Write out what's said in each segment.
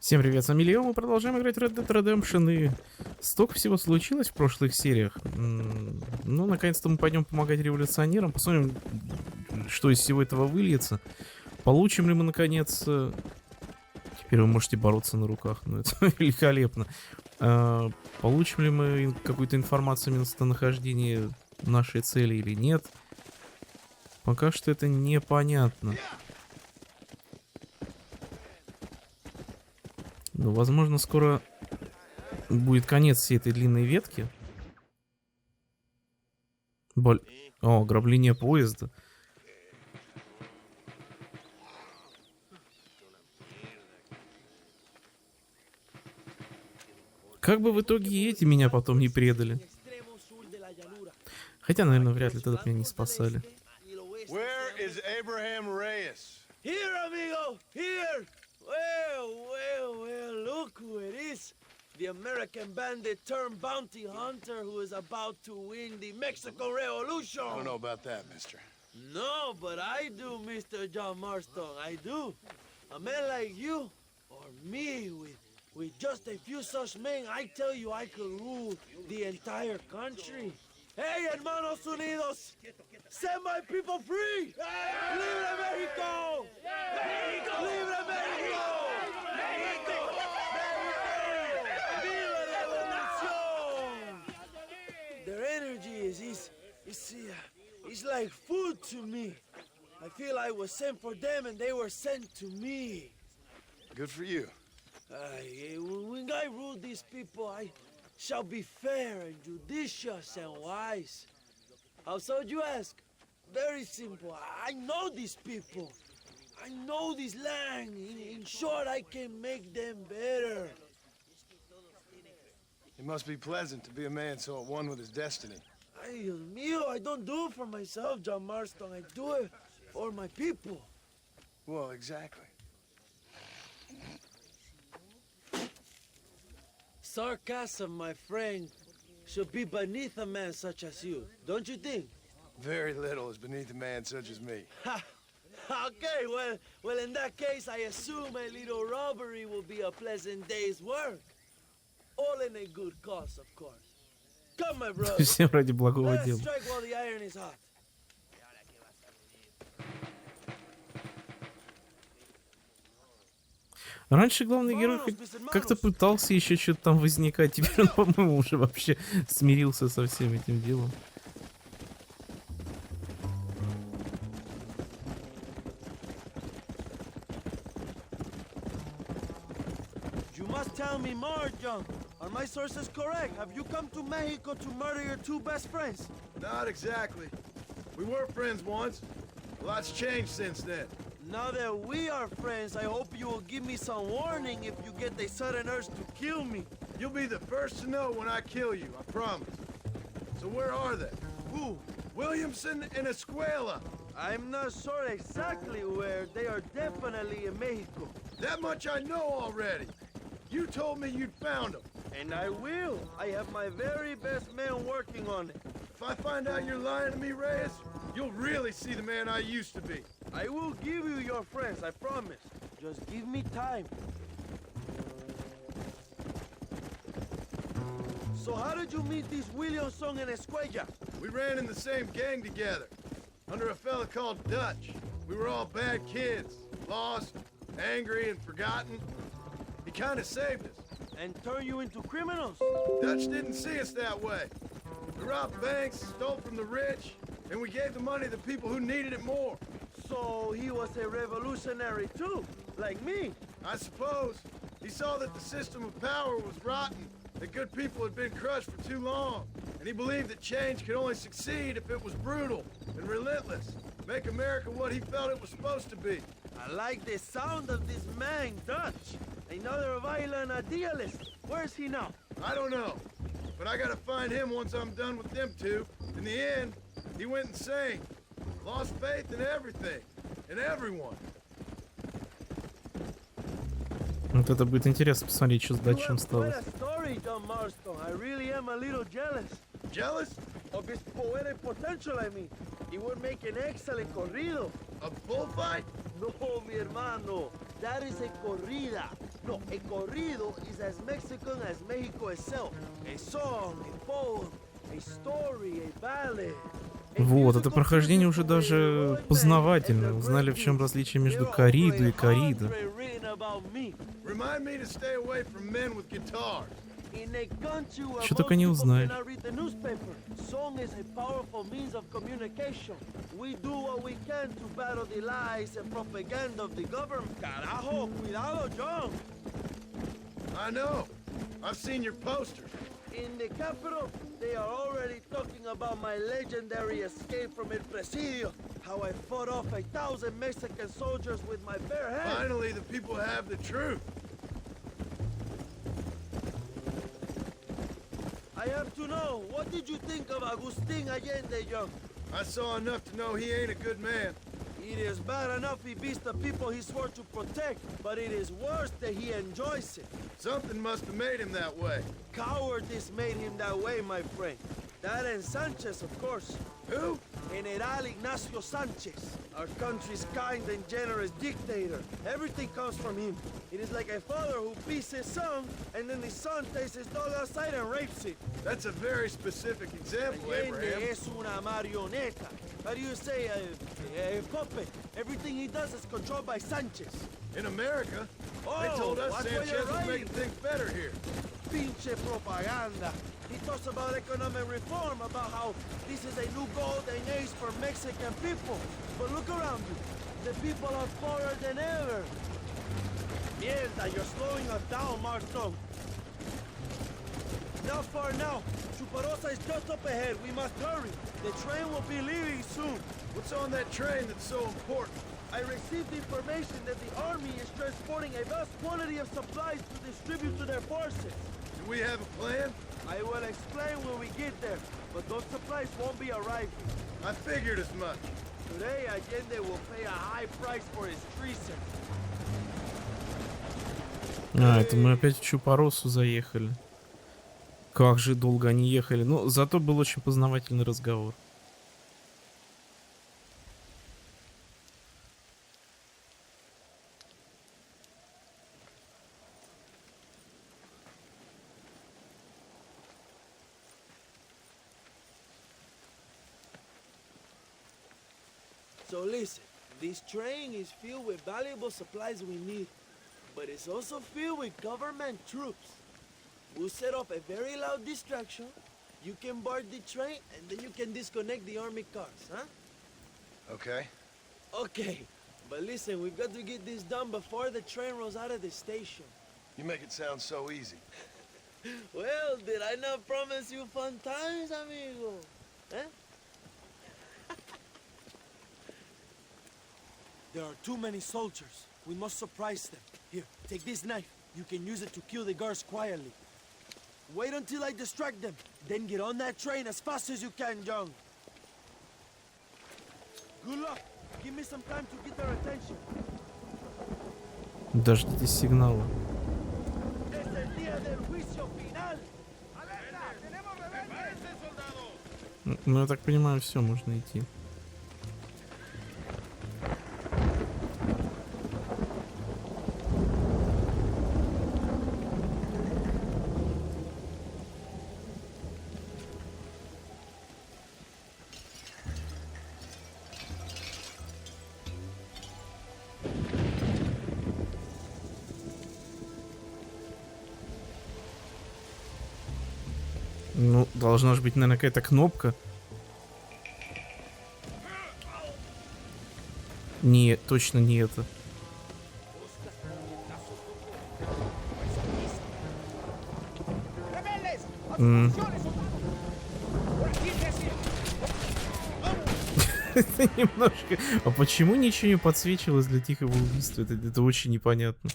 Всем привет, с вами Илья, мы продолжаем играть Red Dead Redemption, и столько всего случилось в прошлых сериях. Ну, наконец-то мы пойдем помогать революционерам, посмотрим, что из всего этого выльется. Получим ли мы, наконец... Теперь вы можете бороться на руках, ну это великолепно. Получим ли мы какую-то информацию о местонахождении нашей цели или нет? Пока что это непонятно. Ну, возможно, скоро будет конец всей этой длинной ветки. О, ограбление поезда. Как бы в итоге и эти меня потом не предали. Хотя, наверное, вряд ли тогда меня не спасали. Here, amigo, here! Well, look who it is. The American bandit turned bounty hunter who is about to win the Mexican Revolution. I don't know about that, mister. No, but I do, Mr. John Marston, I do. A man like you, or me, with just a few such men, I tell you I could rule the entire country. Hey, hermanos unidos, set my people free! Libre Mexico! Mexico! Libre Mexico! Mexico! Viva la revolución! Their energy is like food to me. I feel I was sent for them and they were sent to me. Good for you. When I rule these people, I shall be fair and judicious and wise. How so, you ask? Very simple. I know these people. I know this land. In short, I can make them better. It must be pleasant to be a man so at one with his destiny. Ay, Dios mío, I don't do it for myself, John Marston. I do it for my people. Well, exactly. Sarcasm, my friend, should be beneath a man such as you, don't you think? Very little is beneath a man such as me. Ha! Okay, well, in that case, I assume a little robbery will be a pleasant day's work. All in a good cause, of course. Come, my brother. Все ради благого Let's дела. strike while the iron is hot. Раньше главный герой как-то пытался еще что-то там возникать. Теперь он, по-моему, уже вообще смирился со всем этим делом. You must tell me more, John. Are my sources correct? Have you come to Mexico to murder your two best friends? Not exactly. We were friends once. A lot's changed since then. Now that we are friends, I hope you will give me some warning if you get a sudden urge to kill me. You'll be the first to know when I kill you, I promise. So where are they? Who? Williamson and Escuela. I'm not sure exactly where. They are definitely in Mexico. That much I know already. You told me you'd found them. And I will. I have my very best men working on it. If I find out you're lying to me, Reyes, you'll really see the man I used to be. I will give you your friends, I promise. Just give me time. So how did you meet these Williamson and Escuella? We ran in the same gang together, under a fella called Dutch. We were all bad kids, lost, angry, and forgotten. He kind of saved us. And turned you into criminals? Dutch didn't see us that way. We robbed banks, stole from the rich, and we gave the money to people who needed it more. So he was a revolutionary too, like me. I suppose. He saw that the system of power was rotten, that good people had been crushed for too long, and he believed that change could only succeed if it was brutal and relentless, make America what he felt it was supposed to be. I like the sound of this man, Dutch. Another violent idealist. Where's he now? I don't know, but I gotta find him once I'm done with them two. In the end, he went insane. Lost faith in everything, in everyone. Вот это будет интересно посмотреть, что с You датчем have стало. quite a story, John Marston. I really am a little jealous. Jealous? Of his poetic potential, I mean. He would make an excellent corrido. A bullfight? No, mi hermano. That is a corrida. No, a corrido is as Mexican as Mexico itself. A song, a poem, a story, a ballad. Вот, это прохождение уже даже познавательно. Узнали, в чем различие между корридо и корридо. Что только не узнаешь. I know. I've seen your posters. In the capital, they are already talking about my legendary escape from El-Presidio. How I fought off 1,000 Mexican soldiers with my bare hands. Finally, the people have the truth. I have to know, what did you think of Agustin Allende, young? I saw enough to know he ain't a good man. It is bad enough he beats the people he swore to protect, but it is worse that he enjoys it. Something must have made him that way. Cowardice made him that way, my friend. That and Sanchez, of course. Who? General Ignacio Sanchez, our country's kind and generous dictator. Everything comes from him. It is like a father who beats his son, and then the son takes his dog outside and rapes it. That's a very specific example, Abraham. Allende es una marioneta. How do you say, a puppet? Everything he does is controlled by Sanchez. In America, Oh, they told us that's why Sanchez you're was right. making things better here. Pinche propaganda. He talks about economic reform, about how this is a new golden age for Mexican people. But look around you. The people are poorer than ever. Mierda, you're slowing us down, Marston. Not far now. Chuparosa is just up ahead. We must hurry. The train will be leaving soon. What's on that train that's so important? I received information that the army is transporting a vast quantity of supplies to distribute to their forces. Do we have a plan? I will explain when we get there, but those supplies won't be arriving. I figured as much. Today, Allende will pay a high price for his treason. А, это мы опять в Чупаросу заехали. Как же долго они ехали. Но зато был очень познавательный разговор. So listen, this train is filled with valuable supplies we need, but it's also filled with government troops. We'll set up a very loud distraction. You can board the train, and then you can disconnect the army cars, huh? Okay. Okay, but listen, we've got to get this done before the train rolls out of the station. You make it sound so easy. Well, did I not promise you fun times, amigo? Eh? There are too many soldiers. We must surprise them. Here, take this knife. You can use it to kill the guards quietly. Wait until I distract them. Then get on that train as fast as you can, young. Good luck. Give me some time to get their attention. Дождитесь сигнала. Es el día del juicio final. Ну, я так понимаю, все, можно идти. Ну, должна же быть, наверное, какая-то кнопка. Нет, точно не это. Это немножко... А почему ничего не подсвечивалось для тихого убийства? Это очень непонятно.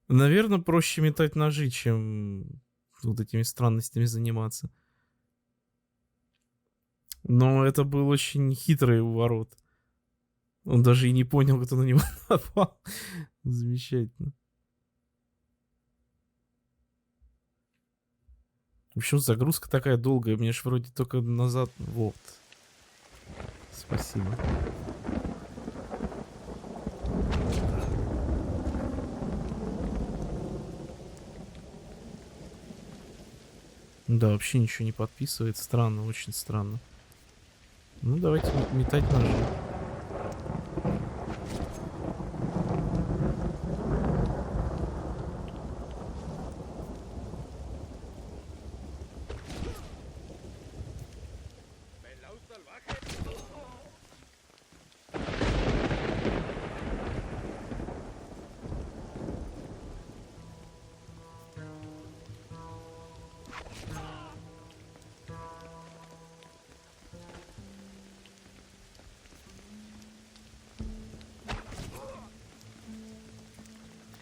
Наверное, проще метать ножи, чем вот этими странностями заниматься. Но это был очень хитрый уворот. Он даже и не понял, кто на него напал. Замечательно. В общем, загрузка такая долгая. Мне ж вроде только назад... Вот. Спасибо. Да, вообще ничего не подписывает. Странно, очень странно. Ну, давайте метать ножи.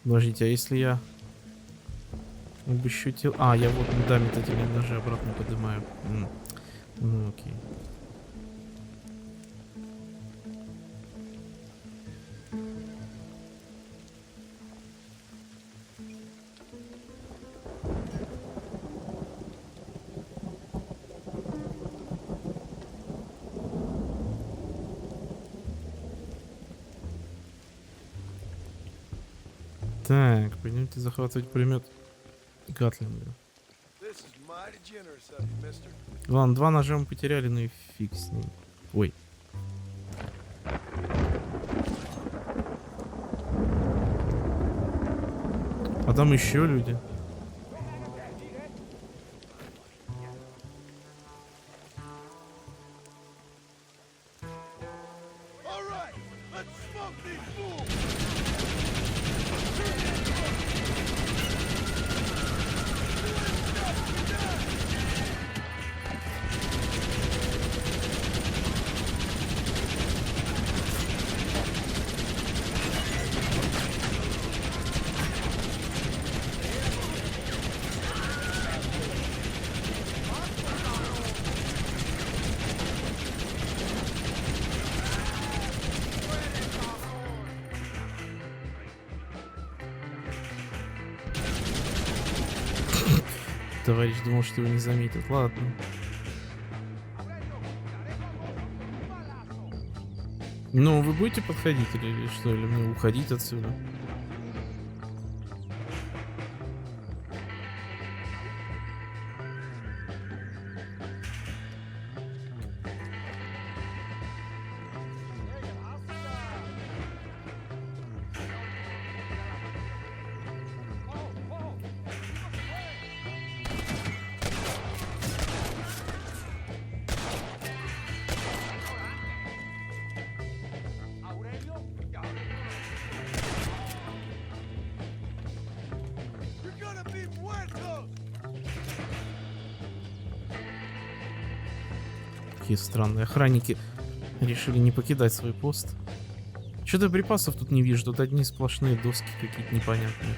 Подождите, а если я обыщу тело... А, я вот, да, метательные ножи обратно поднимаю. Ну, окей. Так, пойдемте захватывать пулемет Гатлинга. Ладно, 2 ножа мы потеряли, ну и фиг с ним. Ой. А там еще люди. Товарищ думал, что его не заметят. Ладно. Ну, вы будете подходить или что? Или мне уходить отсюда? Какие странные охранники решили не покидать свой пост. Что-то припасов тут не вижу, тут одни сплошные доски какие-то непонятные.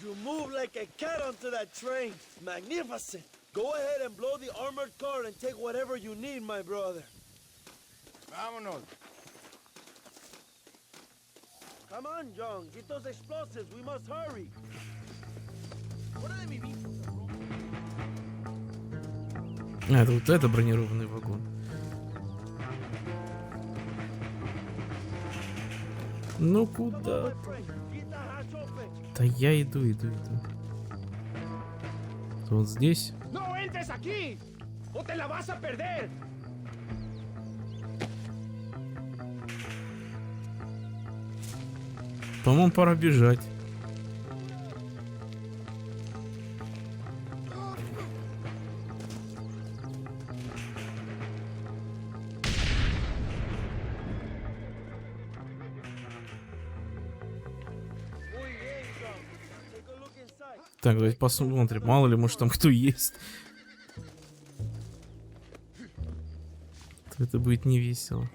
You move like a cat onto that train. Magnificent. Go ahead and blow the armored car and take whatever you need, my brother. Vámonos. Come on, John. Get those explosives. We must hurry. Это вот это бронированный вагон. Ну куда? Да я иду. Вот здесь. По-моему, пора бежать. Так, давайте посмотрим. Мало ли, может, там кто есть. Это будет не весело.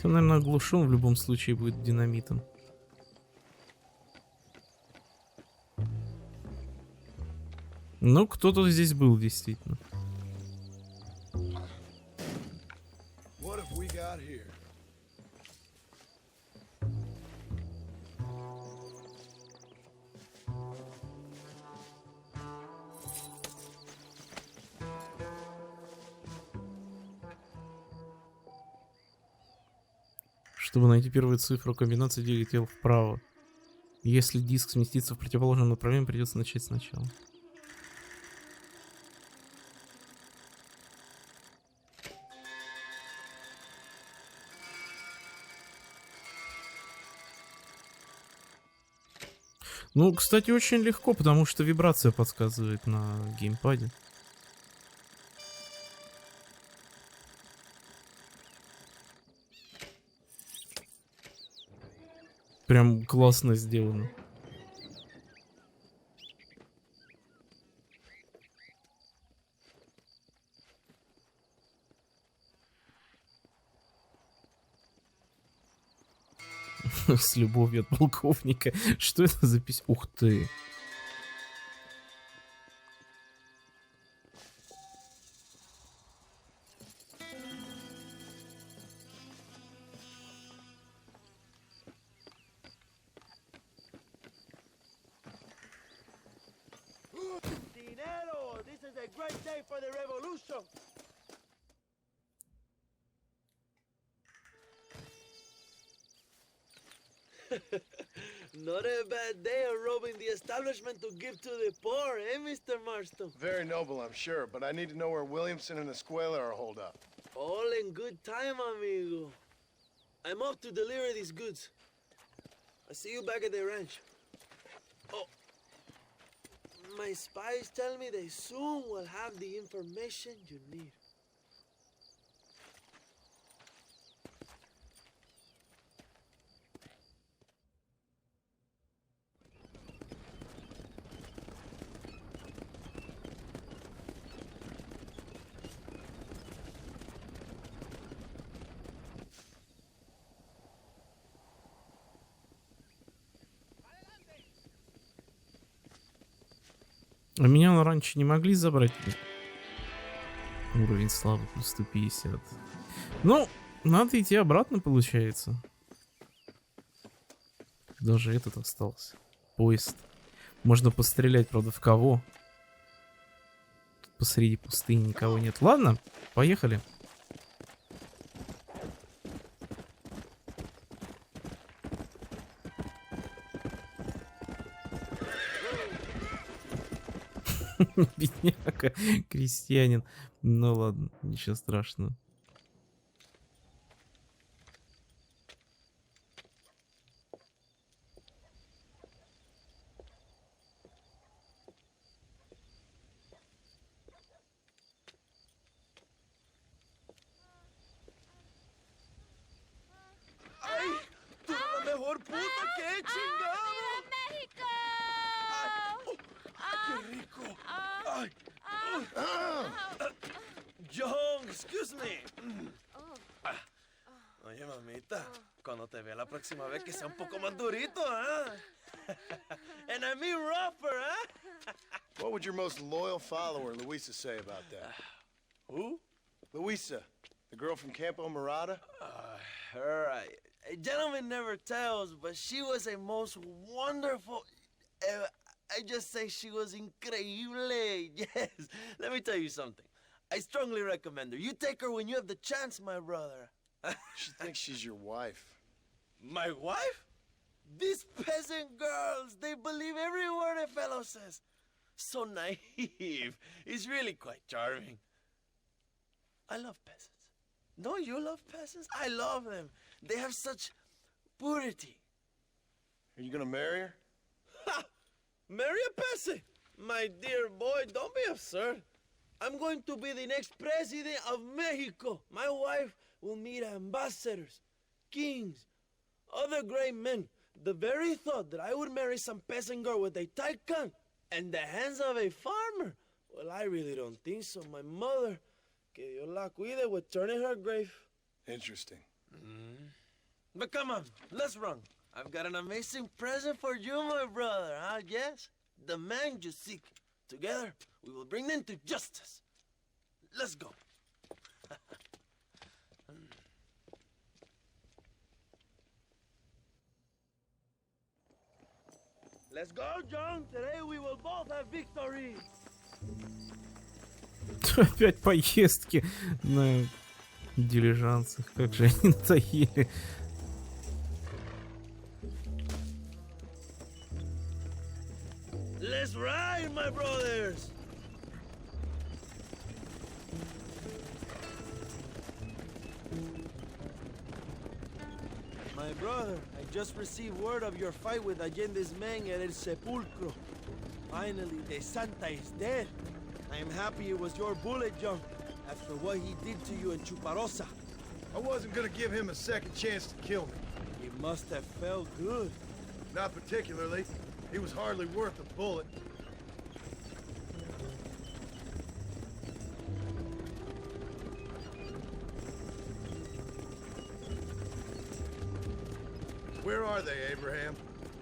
Он, наверное, оглушен в любом случае будет динамитом. Ну, кто-то здесь был, действительно. Чтобы найти первую цифру комбинации, двигатель летел вправо. Если диск сместится в противоположном направлении, придется начать сначала. Ну, кстати, очень легко, потому что вибрация подсказывает на геймпаде. Прям классно сделано. С любовью от полковника. Что это за пись? Ух ты. Dinero, this is a great day for the revolution. Not a bad day of robbing the establishment to give to the poor, eh, Mr. Marston? Very noble, I'm sure, but I need to know where Williamson and Escuela are holed up. All in good time, amigo. I'm off to deliver these goods. I'll see you back at the ranch. Oh, my spies tell me they soon will have the information you need. А меня на раньше не могли забрать? Уровень славы плюс 150. Ну, надо идти обратно, получается. Даже этот остался. Поезд. Можно пострелять, правда, в кого? Тут посреди пустыни никого нет. Ладно, поехали. Бедняга, крестьянин. Ну ладно, ничего страшного. ¡Ay! ¡Tú eres la mejor puta que he chingado! ¡México! ¡Qué rico! ¡Ay! John, excuse me. Oye, mamita, cuando te vea la próxima vez que sea un poco más durito, ¿ah? And I mean rougher, ¿ah? What would your most loyal follower, Luisa, say about that? Who? Luisa, the girl from Campo Murata? Her, a gentleman never tells, but she was a most wonderful... I just say she was increíble. Yes. Let me tell you something. I strongly recommend her. You take her when you have the chance, my brother. She thinks she's your wife. My wife? These peasant girls, they believe every word a fellow says. So naive. It's really quite charming. I love peasants. Don't you love peasants? I love them. They have such purity. Are you gonna marry her? Ha! Marry a peasant? My dear boy, don't be absurd. I'm going to be the next president of Mexico. My wife will meet ambassadors, kings, other great men. The very thought that I would marry some peasant girl with a tight gun and the hands of a farmer, well, I really don't think so. My mother, que Dios la cuide, would turn in her grave. Interesting. But come on, let's run. I've got an amazing present for you, my brother, huh? Yes? The man you seek. Together, we will bring them to justice. Let's go. Let's go, John. Today we will both have victory. Опять поездки на дилижансах. Как же они надоели. Let's ride, my brothers. My brother, I just received word of your fight with Allende's men at El Sepulcro. Finally, the Santa is dead. I am happy it was your bullet, John, after what he did to you in Chuparosa. I wasn't gonna give him a second chance to kill me. It must have felt good. Not particularly. He was hardly worth a bullet. Where are they, Abraham?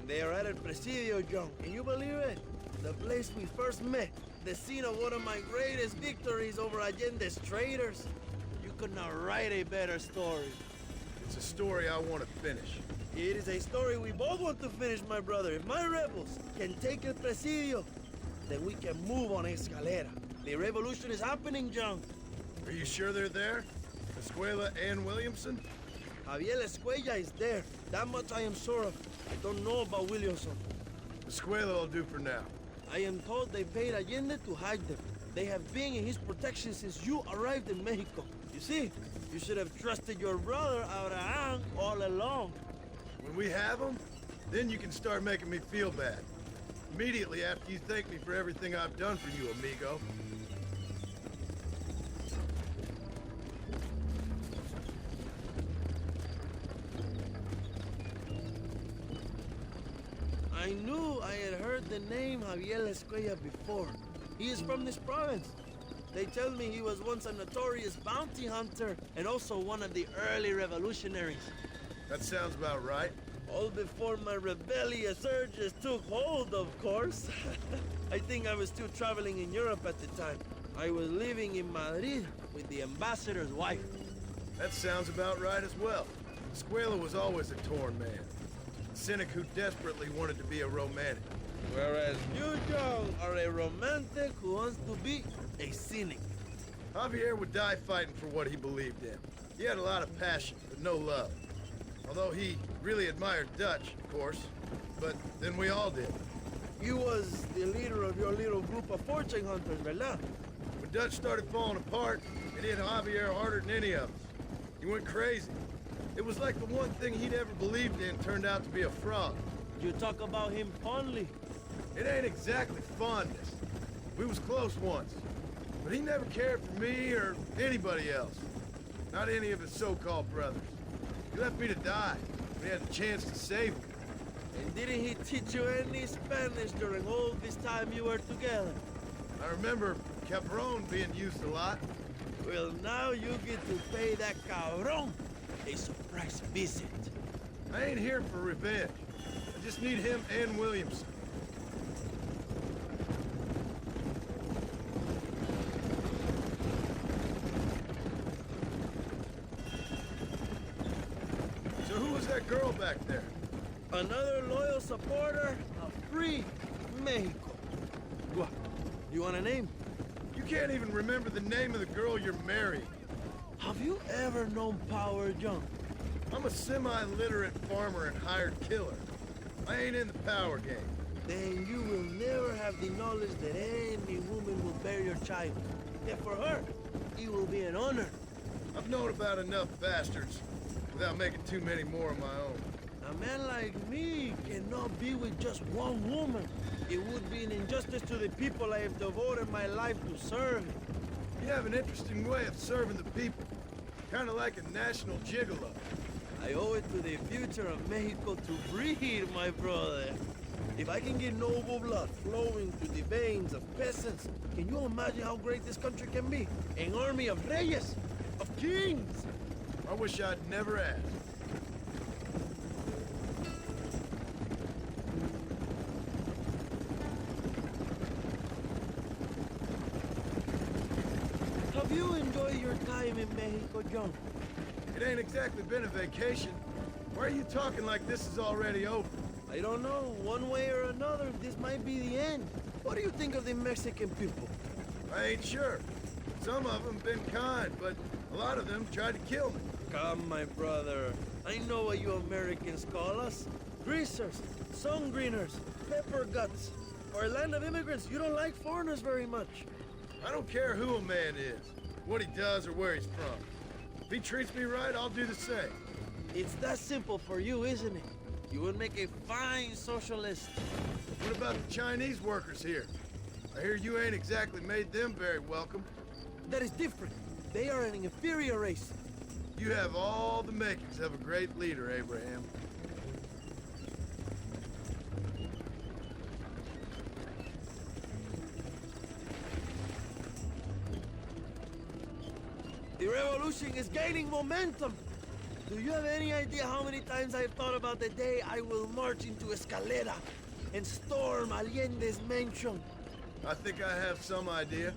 They are at El-Presidio, John. Can you believe it? The place we first met. The scene of one of my greatest victories over Allende's traitors. You could not write a better story. It's a story I want to finish. It is a story we both want to finish, my brother. If my rebels can take El-Presidio, then we can move on Escalera. The revolution is happening, John. Are you sure they're there? Escuela and Williamson? Javier Escuella is there. That much I am sure of. I don't know about Williamson. Escuela will do for now. I am told they paid Allende to hide them. They have been in his protection since you arrived in Mexico. You see, you should have trusted your brother Abraham all along. When we have them, then you can start making me feel bad. Immediately after you thank me for everything I've done for you, amigo. I knew I had heard the name Javier Escuella before. He is from this province. They tell me he was once a notorious bounty hunter and also one of the early revolutionaries. That sounds about right. All before my rebellious urges took hold, of course. I think I was still traveling in Europe at the time. I was living in Madrid with the ambassador's wife. That sounds about right as well. Escuela was always a torn man. A cynic who desperately wanted to be a romantic. Whereas you, John, are a romantic who wants to be a cynic. Javier would die fighting for what he believed in. He had a lot of passion, but no love. Although he really admired Dutch, of course. But then we all did. You was the leader of your little group of fortune hunters, ¿verdad? When Dutch started falling apart, it hit Javier harder than any of us. He went crazy. It was like the one thing he'd ever believed in turned out to be a fraud. You talk about him fondly. It ain't exactly fondness. We was close once. But he never cared for me or anybody else. Not any of his so-called brothers. He left me to die when he had the chance to save me. And didn't he teach you any Spanish during all this time you were together? I remember Cabron being used a lot. Well, now you get to pay that cabron a surprise visit. I ain't here for revenge. I just need him and Williamson. So who was that girl back there? Another loyal supporter of free Mexico. What? You want a name? You can't even remember the name of the girl you're marrying. Have you ever known power, John? I'm a semi-literate farmer and hired killer. I ain't in the power game. Then you will never have the knowledge that any woman will bear your child. Yet for her, it will be an honor. I've known about enough bastards without making too many more of my own. A man like me cannot be with just one woman. It would be an injustice to the people I have devoted my life to serve. You have an interesting way of serving the people. Kind of like a national gigolo. I owe it to the future of Mexico to breed, my brother. If I can get noble blood flowing through the veins of peasants, can you imagine how great this country can be? An army of reyes, of kings. I wish I'd never asked. Have you enjoyed your time in Mexico, John? It ain't exactly been a vacation. Why are you talking like this is already over? I don't know. One way or another, this might be the end. What do you think of the Mexican people? I ain't sure. Some of them been kind, but a lot of them tried to kill me. Come, my brother. I know what you Americans call us. Greasers, sun greeners, pepper guts. For a land of immigrants, you don't like foreigners very much. I don't care who a man is, what he does or where he's from. If he treats me right, I'll do the same. It's that simple for you, isn't it? You would make a fine socialist. What about the Chinese workers here? I hear you ain't exactly made them very welcome. That is different. They are an inferior race. You have all the makings of a great leader, Abraham. The revolution is gaining momentum. Do you have any idea how many times I've thought about the day I will march into Escalera and storm Allende's mansion? I think I have some idea.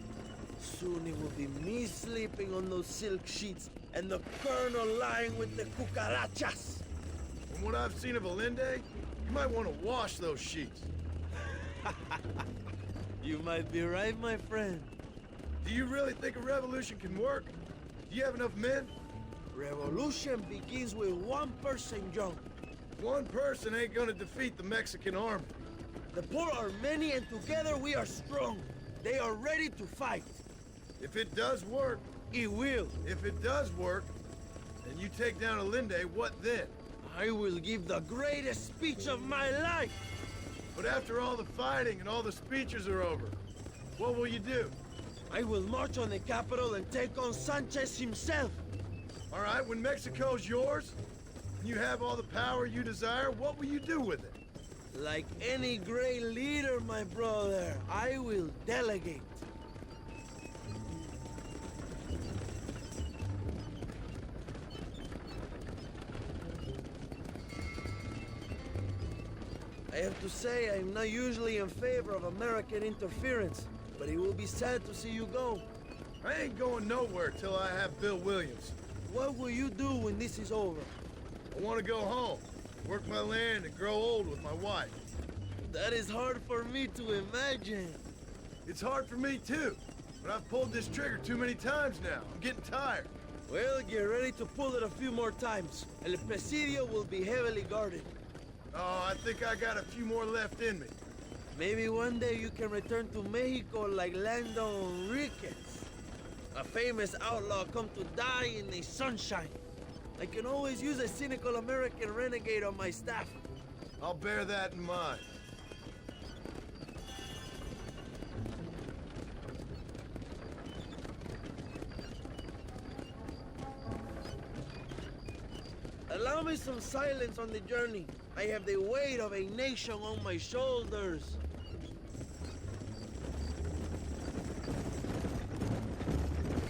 Soon it will be me sleeping on those silk sheets and the colonel lying with the cucarachas. From what I've seen of Allende, you might want to wash those sheets. You might be right, my friend. Do you really think a revolution can work? Do you have enough men? Revolution begins with one person, John. One person ain't gonna defeat the Mexican army. The poor are many and together we are strong. They are ready to fight. If it does work, It will. if it does work, and you take down Allende, what then? I will give the greatest speech of my life. But after all the fighting and all the speeches are over, what will you do? I will march on the capital and take on Sanchez himself. All right, when Mexico's yours, and you have all the power you desire, what will you do with it? Like any great leader, my brother, I will delegate. I have to say, I'm not usually in favor of American interference, but it will be sad to see you go. I ain't going nowhere till I have Bill Williams. What will you do when this is over? I want to go home, work my land, and grow old with my wife. That is hard for me to imagine. It's hard for me too, but I've pulled this trigger too many times now. I'm getting tired. Well, get ready to pull it a few more times. El-Presidio will be heavily guarded. Oh, I think I got a few more left in me. Maybe one day you can return to Mexico like Lando Enriquez. A famous outlaw come to die in the sunshine. I can always use a cynical American renegade on my staff. I'll bear that in mind. Allow me some silence on the journey. I have the weight of a nation on my shoulders.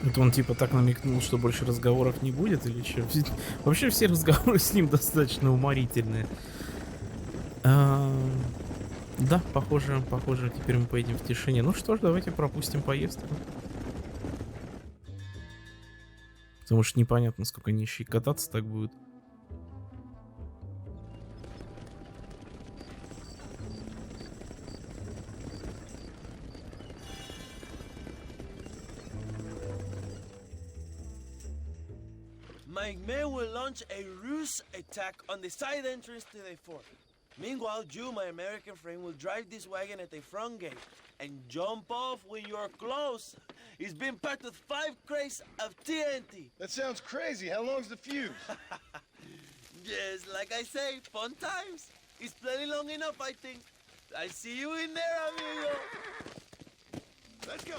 Это он типа так намекнул, что больше разговоров не будет или что? Вообще все разговоры с ним достаточно уморительные. Да, похоже, теперь мы поедем в тишине. Ну что ж, давайте пропустим поездку. Потому что непонятно, сколько они еще и кататься так будут. My men will launch a ruse attack on the side entrance to the fort. Meanwhile, you, my American friend, will drive this wagon at the front gate and jump off when you're close. It's been packed with 5 crates of TNT. That sounds crazy. How long's the fuse? Yes, like I say, fun times. It's plenty long enough, I think. I see you in there, amigo. Let's go.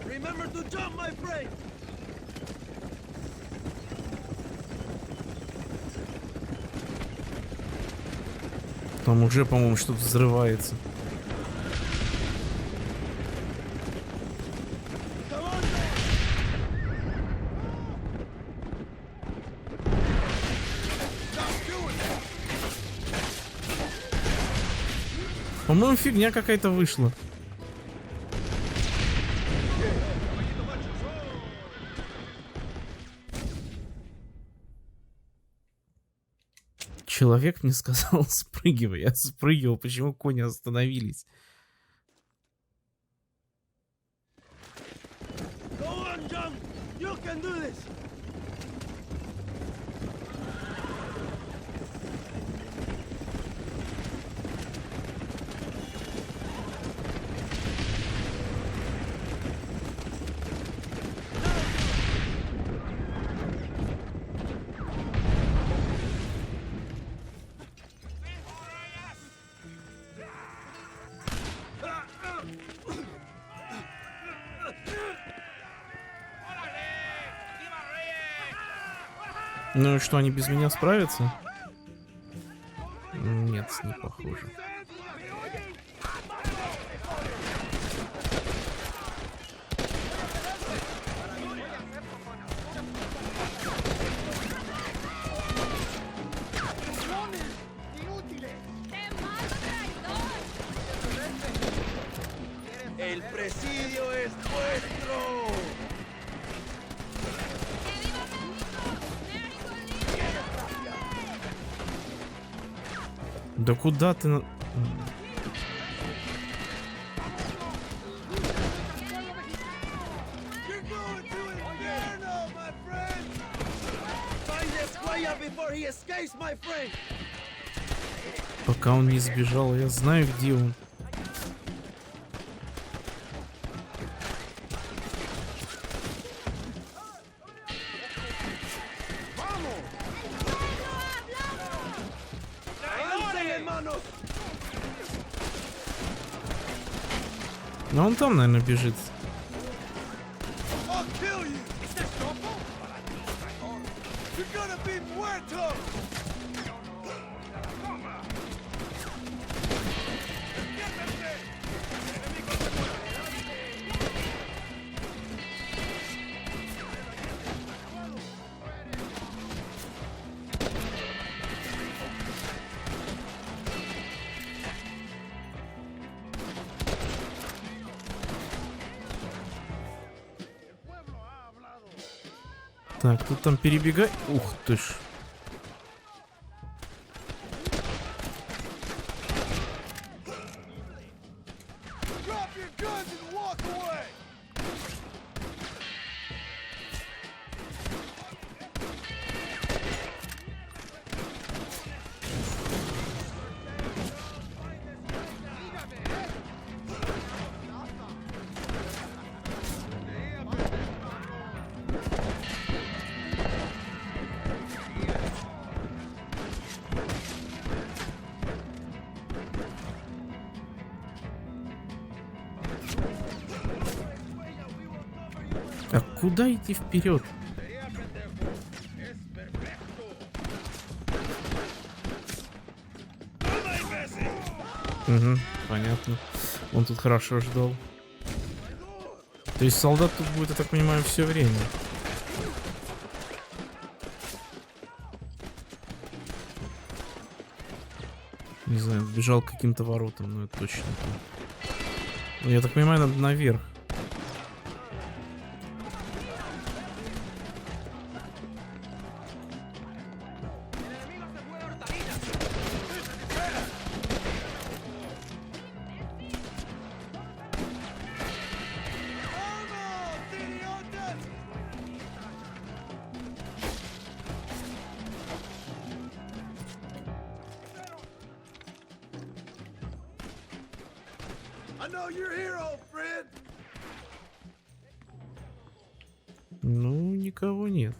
Remember to jump, my friend. Там уже, по-моему, что-то взрывается. По-моему, фигня какая-то вышла. Человек мне сказал, спрыгивай. Я спрыгивал. Почему кони остановились? Go on, John. You can do this. Ну и что, они без меня справятся? Нет, не похоже. Эль-Пресидио es vuestro. Да куда ты? You're going to Inferno, my friend. Find the squire before he escapes, my friend. Пока он не сбежал, я знаю, где он. Но он там, наверное, бежит. I'll kill you. You're gonna be muerto. Так, тут там перебегай. Ух ты ж. Drop your guns and walk away. А куда идти вперед? Угу, понятно. Он тут хорошо ждал. То есть солдат тут будет, я так понимаю, все время. Не знаю, бежал к каким-то воротам, но это точно. Ну, я так понимаю, надо наверх. I know you're here, old friend. Ну, никого нет.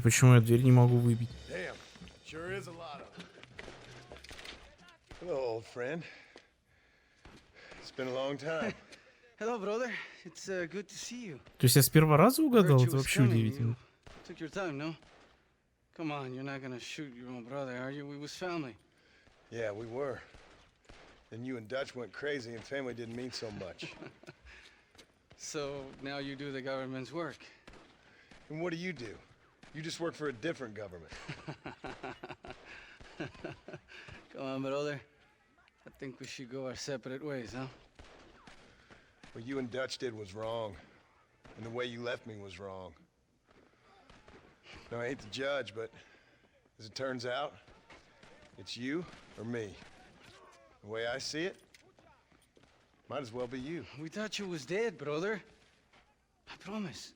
почему я дверь не могу выбить? Damn, sure is a lot of them. Hello, old friend. It's been a long time. Hello, brother. It's good to see you. То есть я с первого раза угадал? Heard you Это was вообще coming. удивительно. You took your time, no? Come on, you're not gonna shoot your own brother, are you? We was family. Yeah, we were. Then you and Dutch went crazy and family didn't mean so much. So now you do the government's work. And what do? You just work for a different government. Come on, brother. I think we should go our separate ways, huh? What you and Dutch did was wrong. And the way you left me was wrong. Now, I hate to judge, but as it turns out, it's you or me. The way I see it, might as well be you. We thought you was dead, brother. I promise.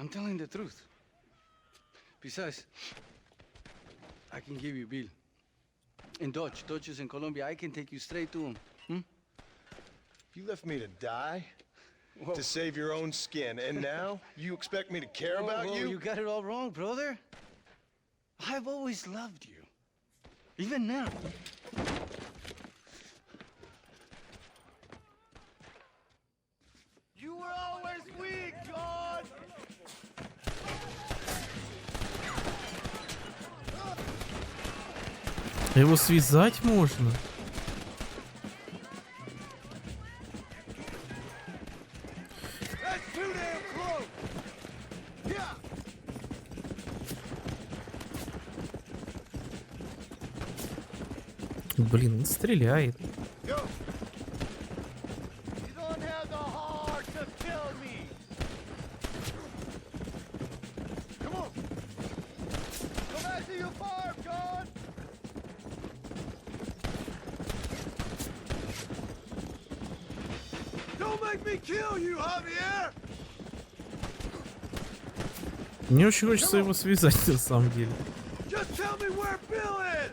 I'm telling the truth. Besides, I can give you Bill. In Dutch. Dutch is in Colombia. I can take you straight to him. You left me to die? Whoa. To save your own skin, and now you expect me to care about Whoa, you? You got it all wrong, brother. I've always loved you. Even now. You were always weak, John! Его связать можно? That's too damn close! Yeah! Блин, он стреляет. Go! You don't have the heart to kill me! Come on! Go back to your farm, John! Don't make me kill you, Javier! Мне очень хочется его связать на самом деле. Just tell me where Bill is!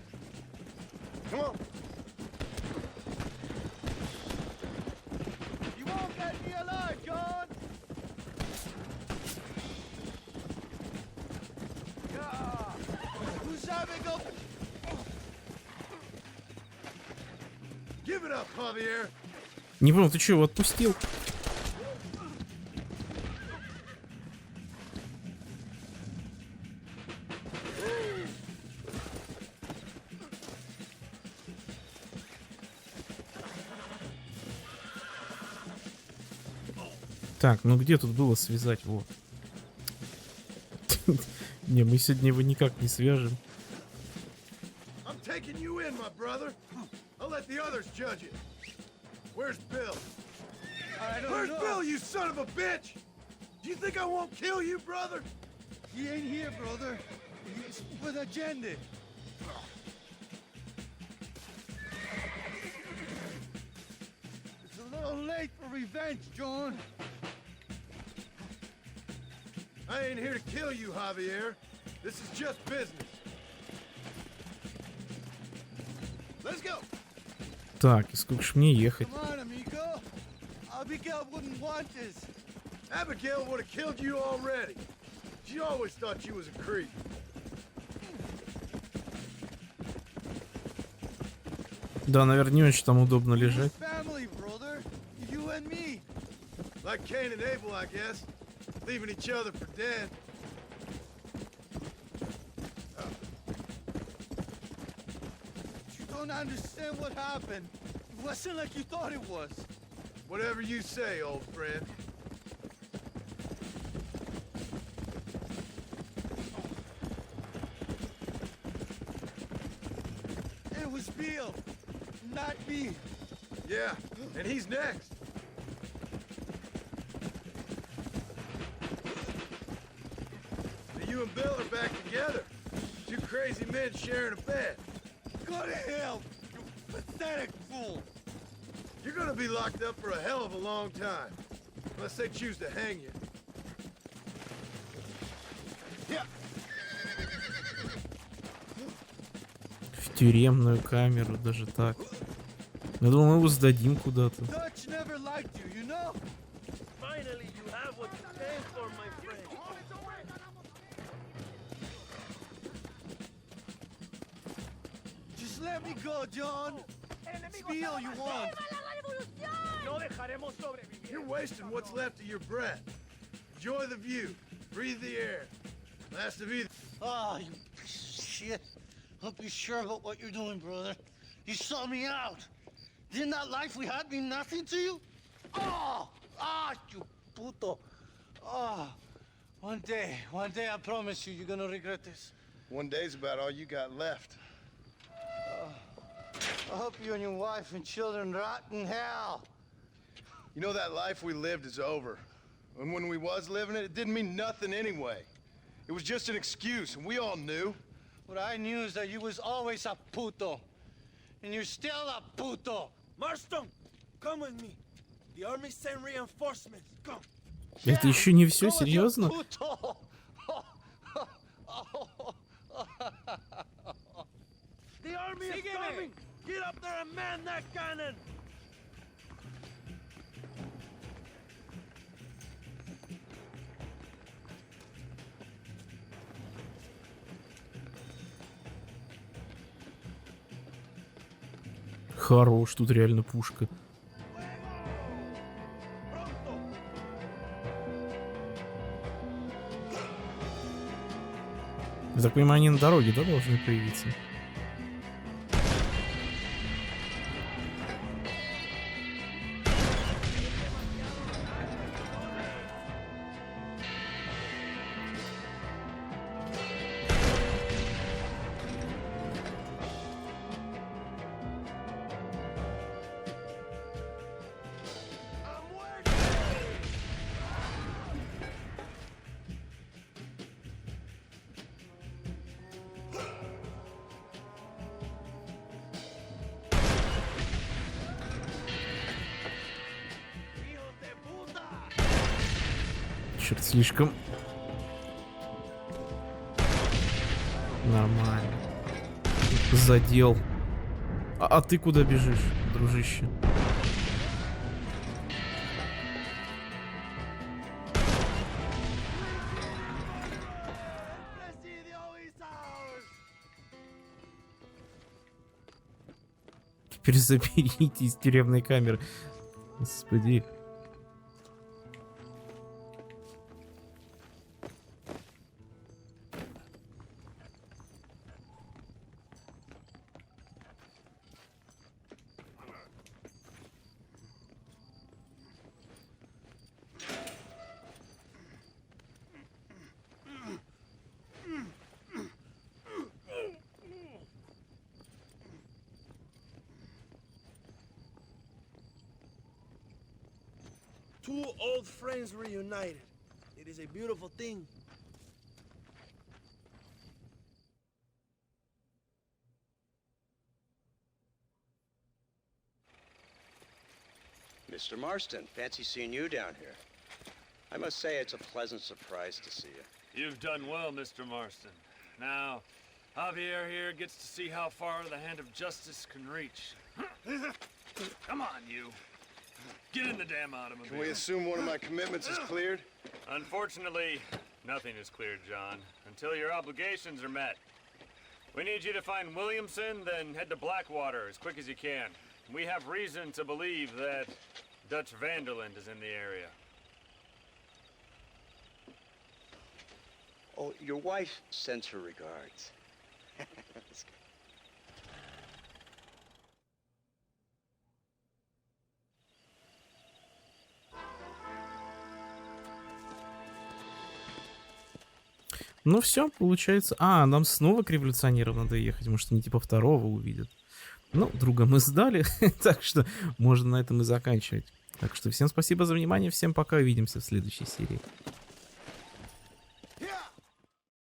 Come on! You won't get me alive, John! Who's having a... Give it up, Javier! Не понял, ты что, его отпустил? Так, ну где тут было связать его? Не, мы сегодня его никак не свяжем. I'm taking you in, my brother. I'll let the others judge it. Where's Bill? Where's Bill, you son of a bitch? Do you think I won't kill you, brother? He ain't here, brother. He's with agenda. It's a little late for revenge, John. I ain't here to kill you, Javier. This is just business. Let's go. Так, и сколько ж мне ехать? Come on, amigo. Abigail wouldn't want this. Abigail would have killed you already. She always thought you was a creep. Да, наверное, не очень там удобно лежать. Family, brother. You and me. Like Cain and Abel, I guess. Leaving each other for dead. You don't understand what happened. It wasn't like you thought it was. Whatever you say, old friend. It was Bill, not me. Yeah, and he's next. Now you and Bill are back together. Two crazy men sharing a bed. Go to hell, you pathetic fool. You're gonna be locked up for a hell of a long time. Unless they choose to hang you. Yeah. В тюремную камеру, даже так. Я думал, мы его сдадим куда-то. Dutch never liked you, you know? Finally, you have what you came for, my friend. Let me go, John. Be all you want. You're wasting what's left of your breath. Enjoy the view. Breathe the air. Last of either. Oh, you piece of shit. Hope you're sure about what you're doing, brother. You saw me out. Didn't that life we had mean nothing to you? Oh, you puto. Oh, one day, I promise you, you're gonna regret this. One day's about all you got left. I hope you and your wife and children rot in hell. You know that life we lived is over. And when we was living it, it didn't mean nothing anyway. It was just an excuse, and we all knew. What I knew is that you was always a puto. And you're still a puto. Marston, come with me. The army sent reinforcements. Come. Это еще не все, серьезно? Puto. The army is coming. Get up there and man that cannon. Хорош, тут реально пушка. Я так понимаю, они на дороге, да, должны появиться? Черт, слишком... Нормально. Задел. А ты куда бежишь, дружище? Теперь заберите из тюремной камеры. Господи. Two old friends reunited. It is a beautiful thing. Mr. Marston, fancy seeing you down here. I must say it's a pleasant surprise to see you. You've done well, Mr. Marston. Now, Javier here gets to see how far the hand of justice can reach. Come on, you. Get in the damn automobile. Can we assume one of my commitments is cleared? Unfortunately, nothing is cleared, John, until your obligations are met. We need you to find Williamson, then head to Blackwater as quick as you can. We have reason to believe that Dutch Vanderland is in the area. Oh, your wife sends her regards. Ну все, получается. А, нам снова к революционерам надо ехать. Может, они типа второго увидят. Ну, друга мы сдали, так что можно на этом и заканчивать. Так что всем спасибо за внимание, всем пока, увидимся в следующей серии.